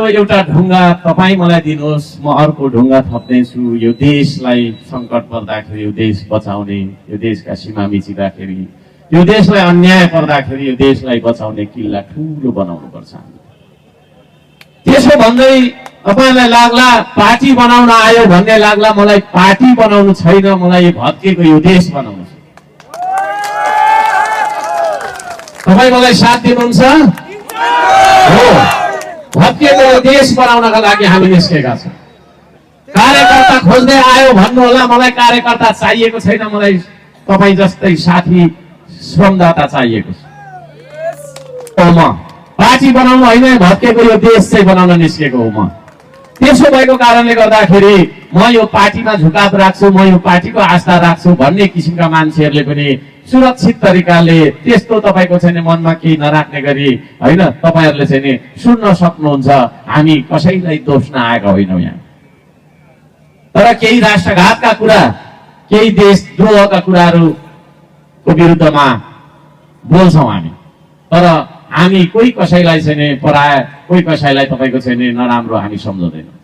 एउटा ढुङ्गा तपाईँ मलाई दिनुहोस्, म अर्को ढुङ्गा थप्दैछु। यो देशलाई सङ्कट पर्दाखेरि यो देश बचाउने, यो देशका सीमा मिचिँदाखेरि, यो देशलाई अन्याय पर्दाखेरि यो देशलाई बचाउने किल्ला ठुलो बनाउनुपर्छ। त्यसो भन्दै तपाईलाई लाग्ला पार्टी बनाउन आयो भन्ने लाग्ला, मलाई पार्टी बनाउनु छैन, मलाई यो भत्केको यो देश बनाउनु छ। तपाईँ मलाई साथ दिनुहुन्छ? हो, भत्केको यो देश बनाउनका लागि हामी निस्केका छौँ। कार्यकर्ता खोज्दै आयो भन्नु होला, मलाई कार्यकर्ता चाहिएको छैन, मलाई तपाईँ जस्तै साथी श्रमदाता चाहिएको छ। म पार्टी बनाउनु होइन, भत्केको यो देश चाहिँ बनाउन निस्केको हो म। त्यसो भएको कारणले गर्दाखेरि म यो पार्टीमा झुकाव राख्छु, म यो पार्टीको आस्था राख्छु भन्ने किसिमका मान्छेहरूले पनि सुरक्षित तरिकाले त्यस्तो तपाईँको चाहिँ मनमा केही नराख्ने गरी होइन, तपाईँहरूले चाहिँ नि सुन्न सक्नुहुन्छ। हामी कसैलाई दोष नआएका होइनौँ यहाँ, तर केही राष्ट्रघातका कुरा, केही देशद्रोहका कुराहरूको विरुद्धमा बोल्छौँ हामी। तर हामी कोही कसैलाई चाहिँ नि पराए, कोही कसैलाई तपाईँको चाहिँ नि नराम्रो हामी सम्झँदैनौँ।